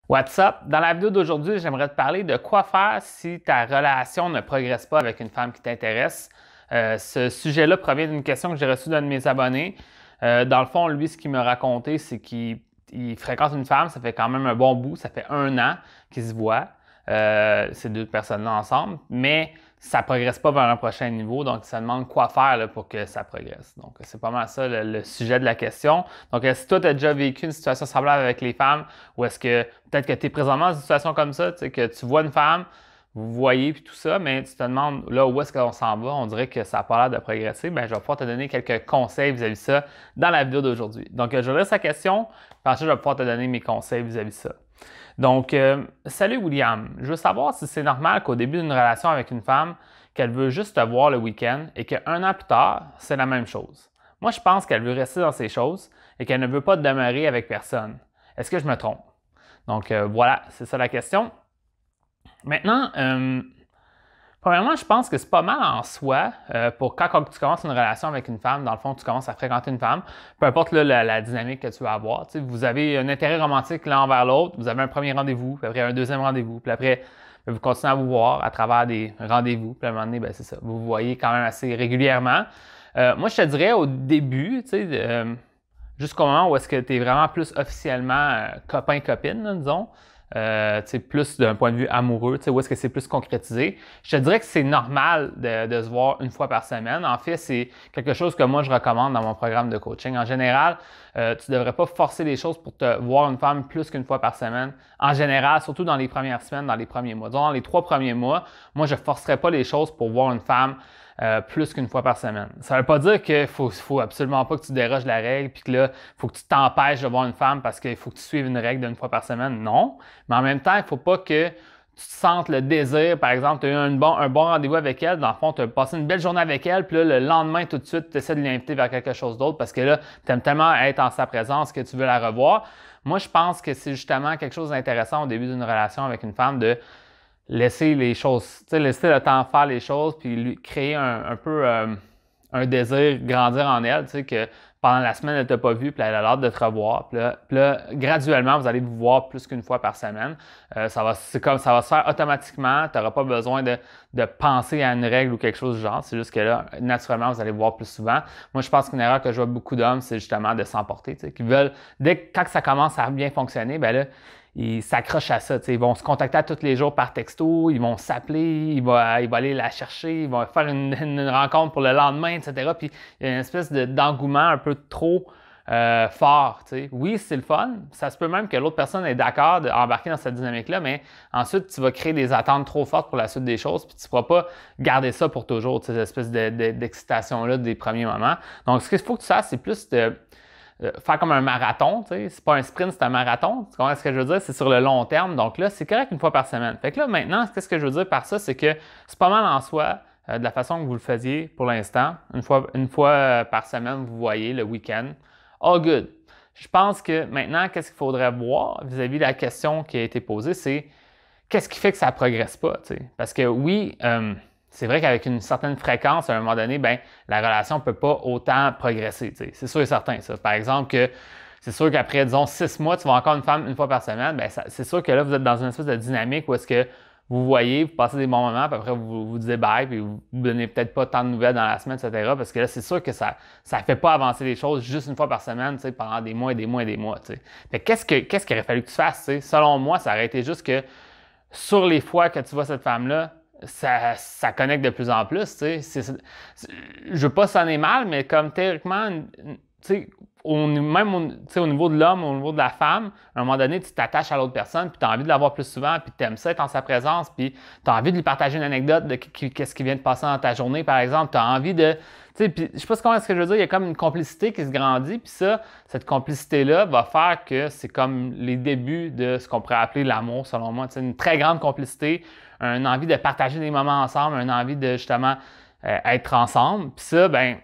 What's up? Dans la vidéo d'aujourd'hui, j'aimerais te parler de quoi faire si ta relation ne progresse pas avec une femme qui t'intéresse. Ce sujet-là provient d'une question que j'ai reçue d'un de mes abonnés. Dans le fond, lui, ce qu'il m'a raconté, c'est qu'il fréquente une femme, ça fait quand même un bon bout, ça fait 1 an qu'ils se voient, ces deux personnes-là ensemble, mais ça ne progresse pas vers un prochain niveau, donc il se demande quoi faire là, pour que ça progresse. Donc, c'est pas mal ça le sujet de la question. Donc, si toi, tu as déjà vécu une situation semblable avec les femmes, ou est-ce que peut-être que tu es présentement dans une situation comme ça, tu sais, que tu vois une femme, vous voyez, puis tout ça, mais tu te demandes là où est-ce qu'on s'en va, on dirait que ça n'a pas l'air de progresser, bien, je vais pouvoir te donner quelques conseils vis-à-vis de ça dans la vidéo d'aujourd'hui. Donc, je vais lire sa question, puis ensuite, je vais pouvoir te donner mes conseils vis-à-vis de ça. Donc, salut William, je veux savoir si c'est normal qu'au début d'une relation avec une femme, qu'elle veut juste te voir le week-end et qu'un an plus tard, c'est la même chose. Moi, je pense qu'elle veut rester dans ses choses et qu'elle ne veut pas demeurer avec personne. Est-ce que je me trompe? Donc, voilà, c'est ça la question. Maintenant, premièrement, je pense que c'est pas mal en soi pour quand tu commences une relation avec une femme, dans le fond, tu commences à fréquenter une femme, peu importe là, la dynamique que tu vas avoir. Tu sais, vous avez un intérêt romantique l'un envers l'autre, vous avez un premier rendez-vous, puis après un deuxième rendez-vous, puis après, vous continuez à vous voir à travers des rendez-vous, puis à un moment donné, ben, c'est ça, vous vous voyez quand même assez régulièrement. Moi, je te dirais au début, tu sais, jusqu'au moment où est-ce que tu es vraiment plus officiellement copain-copine, disons, plus d'un point de vue amoureux, où est-ce que c'est plus concrétisé. Je te dirais que c'est normal de se voir une fois par semaine. En fait, c'est quelque chose que moi, je recommande dans mon programme de coaching. En général, tu ne devrais pas forcer les choses pour te voir une femme plus qu'une fois par semaine. En général, surtout dans les premières semaines, dans les premiers mois. Disons, dans les 3 premiers mois, moi, je ne forcerai pas les choses pour voir une femme plus qu'une fois par semaine. Ça ne veut pas dire qu'il faut absolument pas que tu déroges la règle puis que là, il faut que tu t'empêches de voir une femme parce qu'il faut que tu suives une règle d'une fois par semaine. Non. Mais en même temps, il ne faut pas que tu sentes le désir. Par exemple, tu as eu un bon rendez-vous avec elle. Dans le fond, tu as passé une belle journée avec elle. Puis là, le lendemain, tout de suite, tu essaies de l'inviter vers quelque chose d'autre parce que là, tu aimes tellement être en sa présence que tu veux la revoir. Moi, je pense que c'est justement quelque chose d'intéressant au début d'une relation avec une femme de laisser les choses, laisser le temps faire les choses, puis lui créer un peu un désir grandir en elle, que pendant la semaine, elle ne t'a pas vu, puis elle a l'air de te revoir. Puis là, graduellement, vous allez vous voir plus qu'une fois par semaine. C'est comme ça va se faire automatiquement. Tu n'auras pas besoin de penser à une règle ou quelque chose du genre. C'est juste que là, naturellement, vous allez vous voir plus souvent. Moi, je pense qu'une erreur que je vois beaucoup d'hommes, c'est justement de s'emporter. Qui veulent, quand ça commence à bien fonctionner, ben là, ils s'accrochent à ça. Ils vont se contacter tous les jours par texto, ils vont s'appeler, il va aller la chercher, ils vont faire une rencontre pour le lendemain, etc. Puis il y a une espèce d'engouement un peu trop fort. T'sais. Oui, c'est le fun. Ça se peut même que l'autre personne est d'accord d'embarquer dans cette dynamique-là, mais ensuite, tu vas créer des attentes trop fortes pour la suite des choses, puis tu ne pourras pas garder ça pour toujours, cette espèce d'excitation-là des premiers moments. Donc, ce qu'il faut que tu fasses, c'est plus de faire comme un marathon, tu sais. C'est pas un sprint, c'est un marathon. Tu comprends ce que je veux dire? C'est sur le long terme. Donc là, c'est correct une fois par semaine. Fait que là, maintenant, qu'est-ce que je veux dire par ça? C'est que c'est pas mal en soi, de la façon que vous le faisiez pour l'instant. Une fois par semaine, vous voyez le week-end. All good. Je pense que maintenant, qu'est-ce qu'il faudrait voir vis-à-vis de la question qui a été posée, c'est qu'est-ce qui fait que ça ne progresse pas, tu sais? Parce que oui, c'est vrai qu'avec une certaine fréquence, à un moment donné, ben, la relation ne peut pas autant progresser. C'est sûr et certain, ça. Par exemple, que c'est sûr qu'après, disons, 6 mois, tu vas encore une femme une fois par semaine, ben, c'est sûr que là, vous êtes dans une espèce de dynamique où est-ce que vous voyez, vous passez des bons moments, puis après, vous disiez bye, puis vous ne donnez peut-être pas tant de nouvelles dans la semaine, etc. Parce que là, c'est sûr que ça ne fait pas avancer les choses juste une fois par semaine, pendant des mois et des mois et des mois. Fait qu'est-ce qu'il aurait fallu que tu fasses? Selon moi, ça aurait été juste que sur les fois que tu vois cette femme-là, ça connecte de plus en plus. Je ne veux pas sonner mal, mais comme théoriquement, même au niveau de l'homme, au niveau de la femme, à un moment donné, tu t'attaches à l'autre personne, puis tu as envie de la voir plus souvent, puis tu aimes ça être en sa présence, puis tu as envie de lui partager une anecdote de qu'est-ce qui vient de passer dans ta journée, par exemple. Tu as envie de. Puis, je sais pas comment est-ce que je veux dire, il y a comme une complicité qui se grandit, puis ça, cette complicité-là va faire que c'est comme les débuts de ce qu'on pourrait appeler l'amour, selon moi. Une très grande complicité, une envie de partager des moments ensemble, une envie de justement être ensemble. Puis ça, ben,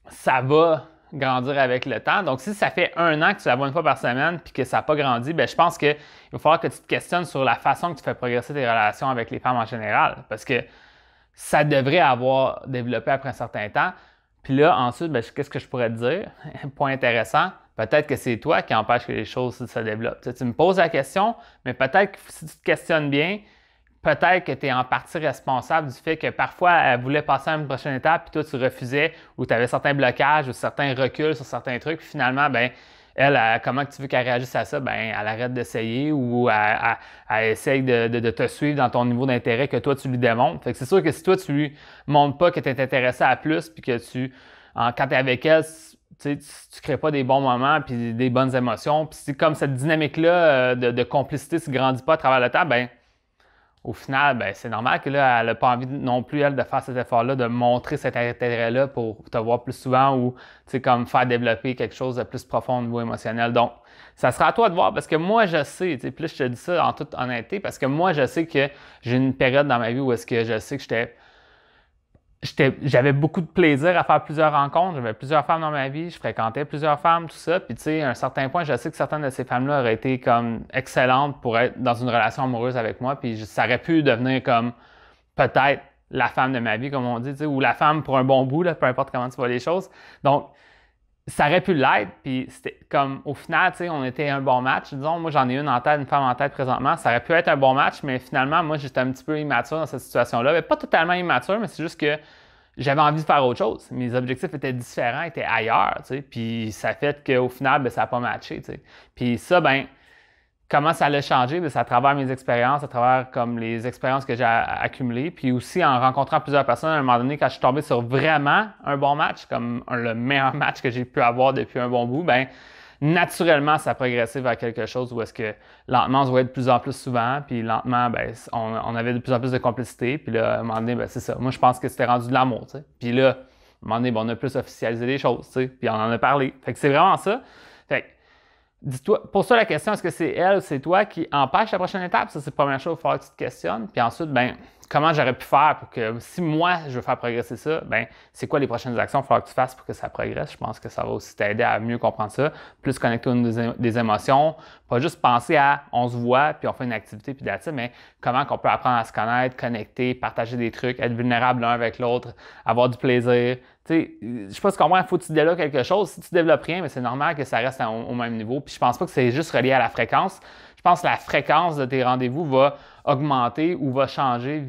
ça va grandir avec le temps. Donc, si ça fait 1 an que tu la vois une fois par semaine puis que ça n'a pas grandi, bien, je pense qu'il va falloir que tu te questionnes sur la façon que tu fais progresser tes relations avec les femmes en général. Parce que ça devrait avoir développé après un certain temps. Puis là, ensuite, ben, qu'est-ce que je pourrais te dire? Point intéressant, peut-être que c'est toi qui empêche que les choses se développent. Tu me poses la question, mais peut-être que si tu te questionnes bien, peut-être que tu es en partie responsable du fait que parfois, elle voulait passer à une prochaine étape, puis toi, tu refusais, ou tu avais certains blocages, ou certains reculs sur certains trucs, puis finalement, ben, comment tu veux qu'elle réagisse à ça? Ben, elle arrête d'essayer ou elle essaye de te suivre dans ton niveau d'intérêt que toi, tu lui démontres. Fait que c'est sûr que si toi, tu lui montres pas que tu es intéressé à plus, puis que quand tu es avec elle, tu ne crées pas des bons moments puis des bonnes émotions. Puis si comme cette dynamique-là de complicité ne se grandit pas à travers le temps, ben au final, ben, c'est normal que là, elle n'a pas envie non plus, elle, de faire cet effort-là, de montrer cet intérêt-là pour te voir plus souvent ou comme faire développer quelque chose de plus profond au niveau émotionnel. Donc, ça sera à toi de voir parce que moi, je sais, puis là, je te dis ça en toute honnêteté, parce que moi, je sais que j'ai une période dans ma vie où est-ce que je sais que j'avais beaucoup de plaisir à faire plusieurs rencontres. J'avais plusieurs femmes dans ma vie. Je fréquentais plusieurs femmes, tout ça. Puis, tu sais, à un certain point, je sais que certaines de ces femmes-là auraient été comme excellentes pour être dans une relation amoureuse avec moi. Puis, ça aurait pu devenir comme peut-être la femme de ma vie, comme on dit, tu sais, ou la femme pour un bon bout, là, peu importe comment tu vois les choses. Donc, ça aurait pu l'être. Puis, c'était comme au final, tu sais, on était un bon match. Disons, moi, j'en ai une en tête, une femme en tête présentement. Ça aurait pu être un bon match, mais finalement, moi, j'étais un petit peu immature dans cette situation-là. Mais pas totalement immature, mais c'est juste que j'avais envie de faire autre chose. Mes objectifs étaient différents, étaient ailleurs, tu sais. Puis ça fait qu'au final, ben, ça n'a pas matché, tu sais. Puis ça, ben, comment ça l'a changé? Ben, c'est à travers mes expériences, à travers comme les expériences que j'ai accumulées. Puis aussi en rencontrant plusieurs personnes, à un moment donné, quand je suis tombé sur vraiment un bon match, comme le meilleur match que j'ai pu avoir depuis un bon bout, ben naturellement, ça a progressé vers quelque chose où est-ce que lentement, on se voyait de plus en plus souvent, puis lentement, ben, on avait de plus en plus de complicité, puis là, à un moment donné, ben, c'est ça. Moi, je pense que c'était rendu de l'amour, tu sais. Puis là, à un moment donné, ben, on a plus officialisé les choses, tu sais, puis on en a parlé. Fait que c'est vraiment ça. Fait que, dis-toi, pour ça, la question, est-ce que c'est elle ou c'est toi qui empêche la prochaine étape? Ça, c'est la première chose, il va falloir que tu te questionnes. Puis ensuite, ben, comment j'aurais pu faire pour que, si moi, je veux faire progresser ça, ben, c'est quoi les prochaines actions qu'il va falloir que tu fasses pour que ça progresse? Je pense que ça va aussi t'aider à mieux comprendre ça, plus connecter au niveau des émotions, pas juste penser à on se voit, puis on fait une activité, puis that's it, mais comment qu'on peut apprendre à se connaître, connecter, partager des trucs, être vulnérable l'un avec l'autre, avoir du plaisir. Tu sais, je sais pas si tu comprends, il faut que tu développes quelque chose. Si tu développes rien, mais c'est normal que ça reste au même niveau. Puis je pense pas que c'est juste relié à la fréquence. Je pense que la fréquence de tes rendez-vous va augmenter ou va changer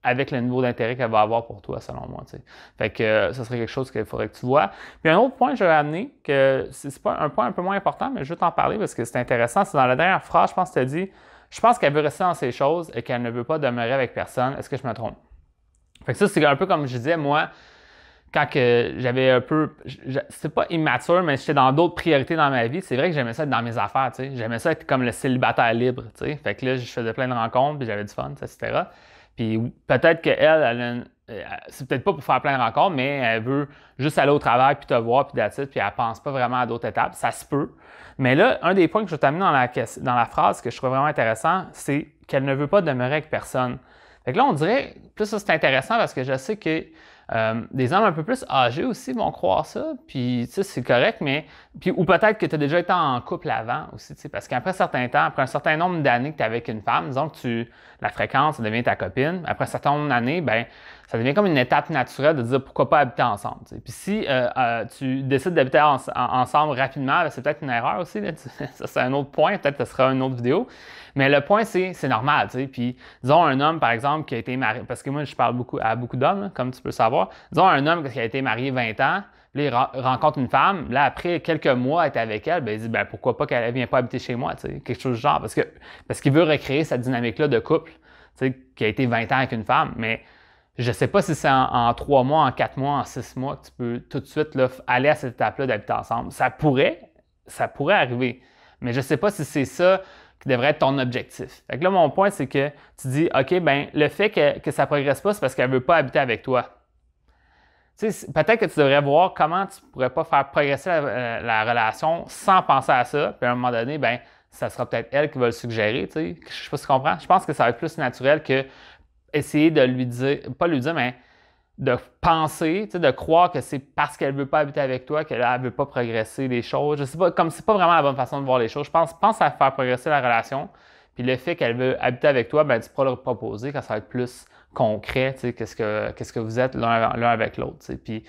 avec le niveau d'intérêt qu'elle va avoir pour toi, selon moi. T'sais. Fait que ça serait quelque chose qu'il faudrait que tu vois. Puis un autre point que je vais amener, que c'est pas un point un peu moins important, mais je vais t'en parler parce que c'est intéressant. C'est dans la dernière phrase, je pense que tu as dit, je pense qu'elle veut rester dans ces choses et qu'elle ne veut pas demeurer avec personne. Est-ce que je me trompe? Fait que ça, c'est un peu comme je disais, moi, quand j'avais un peu, c'est pas immature, mais j'étais dans d'autres priorités dans ma vie, c'est vrai que j'aimais ça être dans mes affaires, tu sais. J'aimais ça être comme le célibataire libre, tu sais. Fait que là, je faisais plein de rencontres, puis j'avais du fun, etc. Puis peut-être qu'elle, c'est peut-être pas pour faire plein de rencontres, mais elle veut juste aller au travail, puis te voir, puis that's it, puis elle pense pas vraiment à d'autres étapes. Ça se peut. Mais là, un des points que je vais t'amener dans la phrase que je trouve vraiment intéressant, c'est qu'elle ne veut pas demeurer avec personne. Fait que là, on dirait, plus ça c'est intéressant parce que je sais que des hommes un peu plus âgés aussi vont croire ça, puis tu sais, c'est correct, mais ou peut-être que tu as déjà été en couple avant aussi, tu sais, parce qu'après un certain temps, après un certain nombre d'années que tu es avec une femme, disons que la fréquence, ça devient ta copine, après un certain nombre d'années, ben ça devient comme une étape naturelle de dire pourquoi pas habiter ensemble. Tu sais. Puis si tu décides d'habiter ensemble rapidement, ben, c'est peut-être une erreur aussi, là, ça c'est un autre point, peut-être que ce sera une autre vidéo. Mais le point, c'est normal, tu sais. Puis, disons, un homme, par exemple, qui a été marié, parce que moi, je parle à beaucoup d'hommes, là, comme tu peux savoir. Disons, un homme qui a été marié 20 ans, puis là, il rencontre une femme, là, après quelques mois, être avec elle, ben, il dit, ben, pourquoi pas qu'elle ne vienne pas habiter chez moi, tu sais, quelque chose du genre. Parce qu'il veut recréer cette dynamique-là de couple, tu sais, qui a été 20 ans avec une femme. Mais je ne sais pas si c'est en 3 mois, en 4 mois, en 6 mois que tu peux tout de suite là, aller à cette étape-là d'habiter ensemble. Ça pourrait arriver. Mais je ne sais pas si c'est ça qui devrait être ton objectif. Fait que là, mon point, c'est que tu dis, OK, ben le fait que ça ne progresse pas, c'est parce qu'elle ne veut pas habiter avec toi. Tu sais, peut-être que tu devrais voir comment tu ne pourrais pas faire progresser la relation sans penser à ça. Puis à un moment donné, ben ça sera peut-être elle qui va le suggérer. Tu sais. Je ne sais pas si tu comprends. Je pense que ça va être plus naturel que essayer de lui dire, pas lui dire, mais de penser, de croire que c'est parce qu'elle ne veut pas habiter avec toi qu'elle ne veut pas progresser les choses. Je sais pas, comme c'est pas vraiment la bonne façon de voir les choses. Je pense à faire progresser la relation. Puis le fait qu'elle veut habiter avec toi, ben, tu pourras le proposer quand ça va être plus concret, qu'est-ce que vous êtes l'un avec l'autre. Puis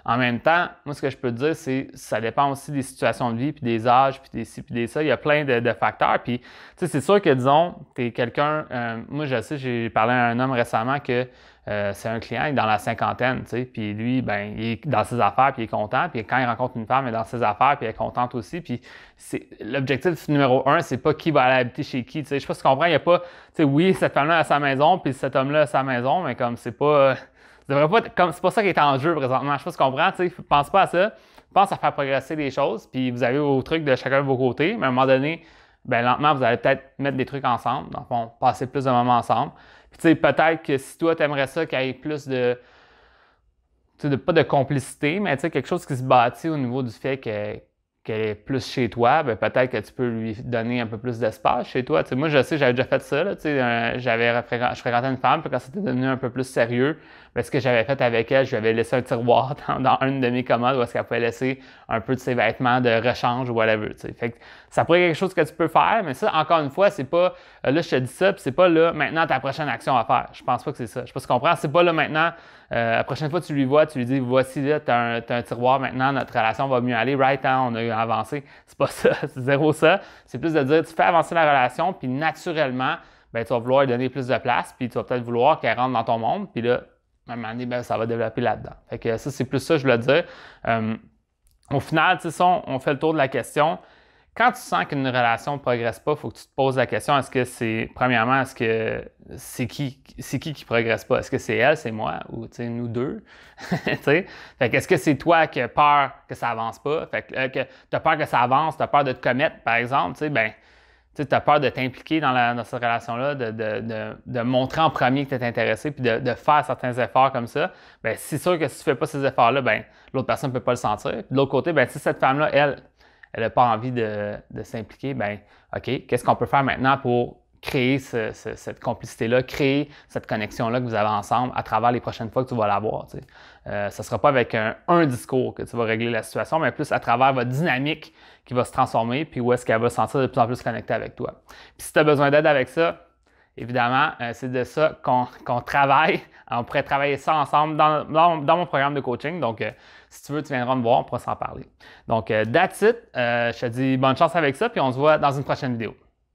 En même temps, moi, ce que je peux te dire, c'est que ça dépend aussi des situations de vie, puis des âges, puis des ci, puis des ça. Il y a plein de facteurs. Puis, tu sais, c'est sûr que, disons, tu es quelqu'un... moi, je sais, j'ai parlé à un homme récemment que c'est un client, il est dans la cinquantaine, tu sais, puis lui, ben, il est dans ses affaires, puis il est content, puis quand il rencontre une femme, il est dans ses affaires, puis elle est contente aussi, puis l'objectif numéro un, c'est pas qui va aller habiter chez qui, tu sais, je sais pas si tu comprends, il y a pas, tu sais, oui, cette femme-là a sa maison, puis cet homme-là a sa maison, mais comme c'est pas, ça devrait pas, comme c'est pas ça qui est en jeu présentement, je sais pas si tu comprends, tu sais, pense pas à ça, pense à faire progresser les choses, puis vous avez vos trucs de chacun de vos côtés, mais à un moment donné, ben lentement, vous allez peut-être mettre des trucs ensemble, dans le fond, passer plus de moments ensemble. Puis, tu sais, peut-être que si toi, tu aimerais ça qu'il y ait plus de, tu sais, pas de complicité, mais tu sais, quelque chose qui se bâtit au niveau du fait qu'elle est plus chez toi, ben peut-être que tu peux lui donner un peu plus d'espace chez toi. Tu sais, moi, je sais, j'avais déjà fait ça, là, tu sais, je fréquentais une femme, puis quand c'était devenu un peu plus sérieux, ben, ce que j'avais fait avec elle, je lui avais laissé un tiroir dans une de mes commodes où est-ce qu'elle pouvait laisser un peu de ses vêtements de rechange ou whatever, tu sais. Fait que ça pourrait être quelque chose que tu peux faire, mais ça, encore une fois, c'est pas, là, je te dis ça, puis c'est pas là, maintenant, ta prochaine action à faire. Je pense pas que c'est ça. Je sais pas si tu comprends, c'est pas là, maintenant, la prochaine fois que tu lui vois, tu lui dis, voici, là, t'as un tiroir, maintenant, notre relation va mieux aller, right, hein, on a avancé. C'est pas ça, c'est zéro ça. C'est plus de dire, tu fais avancer la relation, puis naturellement, ben, tu vas vouloir lui donner plus de place, puis tu vas peut-être vouloir qu'elle rentre dans ton monde, puis là, à un moment donné, ben, ça va développer là-dedans. Fait que ça, c'est plus ça, je voulais dire. Au final, tu sais, on fait le tour de la question. Quand tu sens qu'une relation ne progresse pas, il faut que tu te poses la question, est-ce que c'est, premièrement, est-ce que c'est qui progresse pas? Est-ce que c'est elle, c'est moi, ou nous deux? Fait que est-ce que c'est toi qui as peur que ça avance pas? Fait que tu as peur que ça avance, tu as peur de te commettre, par exemple, ben, tu as peur de t'impliquer dans cette relation-là, de montrer en premier que tu es intéressé, puis de faire certains efforts comme ça, bien, c'est sûr que si tu ne fais pas ces efforts-là, bien, l'autre personne ne peut pas le sentir. Puis de l'autre côté, bien, si cette femme-là, elle n'a pas envie de s'impliquer, bien, OK, qu'est-ce qu'on peut faire maintenant pour créer cette complicité-là, créer cette connexion-là que vous avez ensemble à travers les prochaines fois que tu vas l'avoir. Ce ne sera pas avec un discours que tu vas régler la situation, mais plus à travers votre dynamique qui va se transformer, puis où est-ce qu'elle va se sentir de plus en plus connectée avec toi. Puis si tu as besoin d'aide avec ça, évidemment, c'est de ça qu'on travaille. On pourrait travailler ça ensemble dans mon programme de coaching. Donc, si tu veux, tu viendras me voir, on pourra s'en parler. Donc, that's it. Je te dis bonne chance avec ça, puis on se voit dans une prochaine vidéo.